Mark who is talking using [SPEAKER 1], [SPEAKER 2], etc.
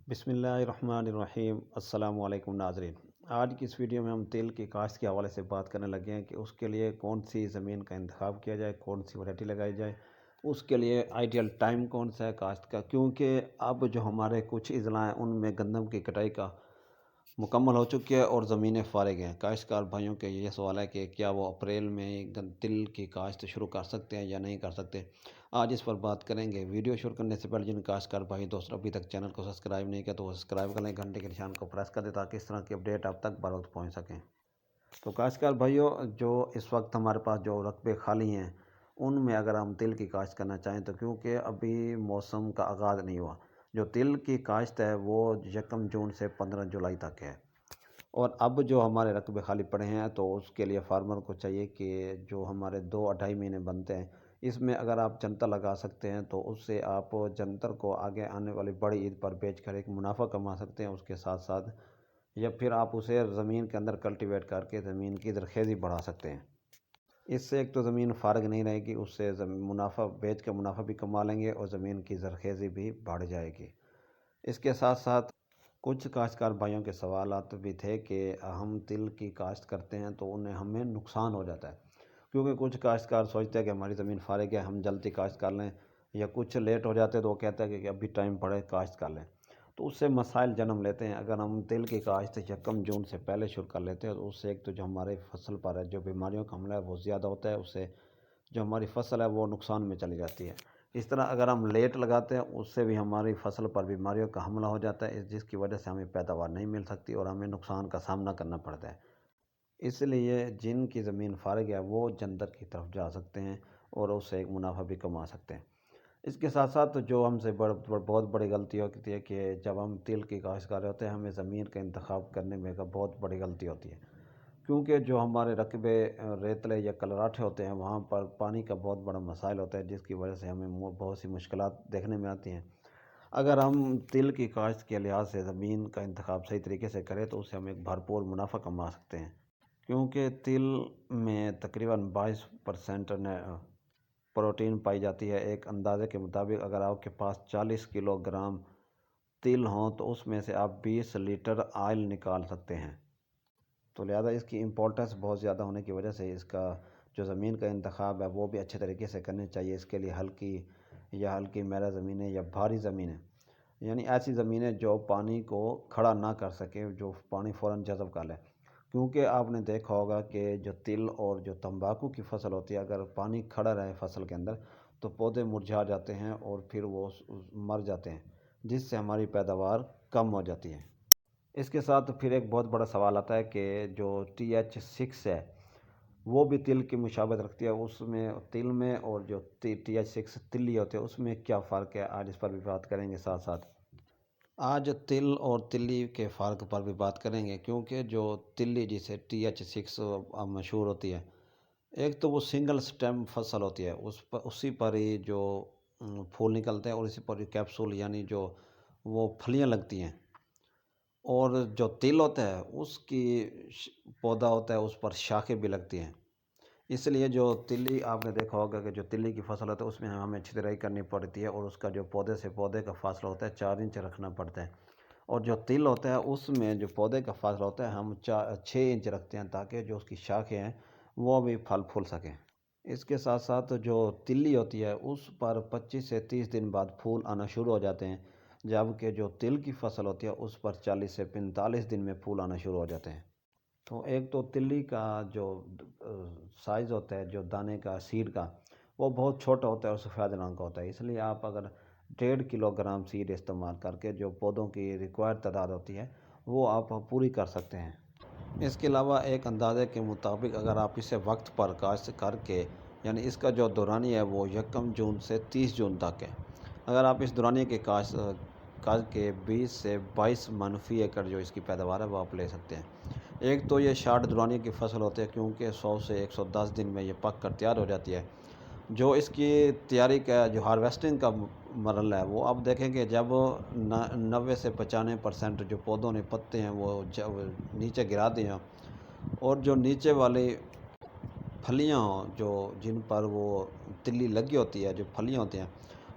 [SPEAKER 1] بسم اللہ الرحمن الرحیم۔ السلام علیکم ناظرین، آج کی اس ویڈیو میں ہم تیل کی کاشت کے حوالے سے بات کرنے لگے ہیں کہ اس کے لیے کون سی زمین کا انتخاب کیا جائے، کون سی ویرائٹی لگائی جائے، اس کے لیے آئیڈیل ٹائم کون سا ہے کاشت کا، کیونکہ اب جو ہمارے کچھ اضلاع ہیں ان میں گندم کی کٹائی کا مکمل ہو چکی ہے اور زمینیں فارغ ہیں۔ کاشتکار بھائیوں کے یہ سوال ہے کہ کیا وہ اپریل میں تل کی کاشت شروع کر سکتے ہیں یا نہیں کر سکتے۔ آج اس پر بات کریں گے۔ ویڈیو شروع کرنے سے پہلے جن کاشتکار بھائی دوست ابھی تک چینل کو سبسکرائب نہیں کیا تو وہ سبسکرائب کر لیں، گھنٹے کے نشان کو پریس کر دیں تاکہ اس طرح کی اپڈیٹ آپ تک بر وقت پہنچ سکیں۔ تو کاشتکار بھائیوں، جو اس وقت ہمارے پاس جو رقبے خالی ہیں ان میں اگر ہم تل کی کاشت کرنا چاہیں تو کیونکہ ابھی موسم کا آغاز نہیں ہوا، جو تل کی کاشت ہے وہ 1 جون سے 15 جولائی تک ہے، اور اب جو ہمارے رقبے خالی پڑے ہیں تو اس کے لیے فارمر کو چاہیے کہ جو ہمارے 2-2.5 مہینے بنتے ہیں اس میں اگر آپ جنتر لگا سکتے ہیں تو اس سے آپ جنتر کو آگے آنے والی بڑی عید پر بیچ کر ایک منافع کما سکتے ہیں، اس کے ساتھ ساتھ یا پھر آپ اسے زمین کے اندر کلٹیویٹ کر کے زمین کی زرخیزی بڑھا سکتے ہیں۔ اس سے ایک تو زمین فارغ نہیں رہے گی، اس سے منافع بیچ کے منافع بھی کما لیں گے اور زمین کی زرخیزی بھی بڑھ جائے گی۔ اس کے ساتھ ساتھ کچھ کاشتکار بھائیوں کے سوالات بھی تھے کہ ہم تل کی کاشت کرتے ہیں تو ہمیں نقصان ہو جاتا ہے، کیونکہ کچھ کاشتکار سوچتے ہیں کہ ہماری زمین فارغ ہے ہم جلدی کاشت کر لیں، یا کچھ لیٹ ہو جاتے تو وہ کہتے ہیں کہ ابھی ٹائم پڑے کاشت کر لیں، تو اس سے مسائل جنم لیتے ہیں۔ اگر ہم تل کی کاشت 1 جون سے پہلے شروع کر لیتے ہیں تو اس سے ایک تو جو ہمارے فصل پر ہے جو بیماریوں کا حملہ ہے وہ زیادہ ہوتا ہے، اس سے جو ہماری فصل ہے وہ نقصان میں چلی جاتی ہے۔ اس طرح اگر ہم لیٹ لگاتے ہیں اس سے بھی ہماری فصل پر بیماریوں کا حملہ ہو جاتا ہے، جس کی وجہ سے ہمیں پیداوار نہیں مل سکتی اور ہمیں نقصان کا سامنا کرنا پڑتا ہے۔ اس لیے جن کی زمین فارغ ہے وہ جنتر کی طرف جا سکتے ہیں اور اس سے ایک منافع بھی کما سکتے ہیں۔ اس کے ساتھ ساتھ جو ہم سے بہت بڑی غلطی ہوتی ہے کہ جب ہم تل کی کاشت کر رہے ہوتے ہیں ہمیں زمین کا انتخاب کرنے میں بہت بڑی غلطی ہوتی ہے، کیونکہ جو ہمارے رقبے ریتلے یا کلراٹھے ہوتے ہیں وہاں پر پانی کا بہت بڑا مسائل ہوتا ہے، جس کی وجہ سے ہمیں بہت سی مشکلات دیکھنے میں آتی ہیں۔ اگر ہم تل کی کاشت کے لحاظ سے زمین کا انتخاب صحیح طریقے سے کریں تو اس سے ہم ایک بھرپور منافع کما سکتے ہیں، کیونکہ تل میں تقریباً 22% پروٹین پائی جاتی ہے۔ ایک اندازے کے مطابق اگر آپ کے پاس 40 کلو گرام تل ہوں تو اس میں سے آپ 20 لیٹر آئل نکال سکتے ہیں، تو لہذا اس کی امپورٹنس بہت زیادہ ہونے کی وجہ سے اس کا جو زمین کا انتخاب ہے وہ بھی اچھے طریقے سے کرنے چاہیے۔ اس کے لیے ہلکی میلہ زمینیں یا بھاری زمینیں، یعنی ایسی زمینیں جو پانی کو کھڑا نہ کر سکے، جو پانی فوراً جذب کر لے، کیونکہ آپ نے دیکھا ہوگا کہ جو تل اور جو تمباکو کی فصل ہوتی ہے اگر پانی کھڑا رہے فصل کے اندر تو پودے مرجھا جاتے ہیں اور پھر وہ مر جاتے ہیں، جس سے ہماری پیداوار کم ہو جاتی ہے۔ اس کے ساتھ پھر ایک بہت بڑا سوال آتا ہے کہ جو TH6 ہے وہ بھی تل کی مشابہت رکھتی ہے، اس میں تل میں اور جو TH6 تلی ہوتے ہیں اس میں کیا فرق ہے، آج اس پر بھی بات کریں گے۔ ساتھ ساتھ آج تل اور تلی کے فرق پر بھی بات کریں گے، کیونکہ جو تلی جسے TH6 مشہور ہوتی ہے، ایک تو وہ سنگل سٹیم فصل ہوتی ہے، اسی پر ہی جو پھول نکلتے ہیں اور اسی پر کیپسول یعنی جو وہ پھلیاں لگتی ہیں، اور جو تل ہوتا ہے اس کی پودا ہوتا ہے اس پر شاخیں بھی لگتی ہیں۔ اس لیے جو تلی آپ نے دیکھا ہوگا کہ جو تلی کی فصل ہوتا ہے اس میں ہمیں چھترائی کرنی پڑتی ہے اور اس کا جو پودے سے پودے کا فاصلہ ہوتا ہے 4 انچ رکھنا پڑتا ہے، اور جو تل ہوتا ہے اس میں جو پودے کا فاصلہ ہوتا ہے ہم 6 انچ رکھتے ہیں تاکہ جو اس کی شاخیں ہیں وہ بھی پھل پھول سکیں۔ اس کے ساتھ ساتھ جو تلی ہوتی ہے اس پر 25 سے 30 دن بعد پھول آنا شروع ہو جاتے ہیں، جبکہ جو تل کی فصل ہوتی ہے اس پر 40 سے 45 دن میں پھول آنا شروع ہو جاتے ہیں۔ تو ایک تو تلی کا جو سائز ہوتا ہے، جو دانے کا سیڈ کا، وہ بہت چھوٹا ہوتا ہے اور سفید رنگ کا ہوتا ہے، اس لیے آپ اگر 1.5 کلو گرام سیڈ استعمال کر کے جو پودوں کی ریکوائرڈ تعداد ہوتی ہے وہ آپ پوری کر سکتے ہیں۔ اس کے علاوہ ایک اندازے کے مطابق اگر آپ اسے وقت پر کاشت کر کے، یعنی اس کا جو دورانی ہے وہ 1 جون سے 30 جون تک ہے، اگر آپ اس دورانی کی کاشت کر کے 20 سے 22 منفی ایکڑ جو اس کی پیداوار ہے وہ آپ لے سکتے ہیں۔ ایک تو یہ شارٹ دورانی کی فصل ہوتی ہے کیونکہ 100 سے 110 دن میں یہ پک کر تیار ہو جاتی ہے۔ جو اس کی تیاری کا جو ہارویسٹنگ کا مرحلہ ہے وہ آپ دیکھیں کہ جب 90 سے 95% جو پودوں نے پتے ہیں وہ نیچے گرا دیے ہیں اور جو نیچے والی پھلیاں ہوں جو جن پر وہ تلی لگی ہوتی ہے، جو پھلیاں ہوتی ہیں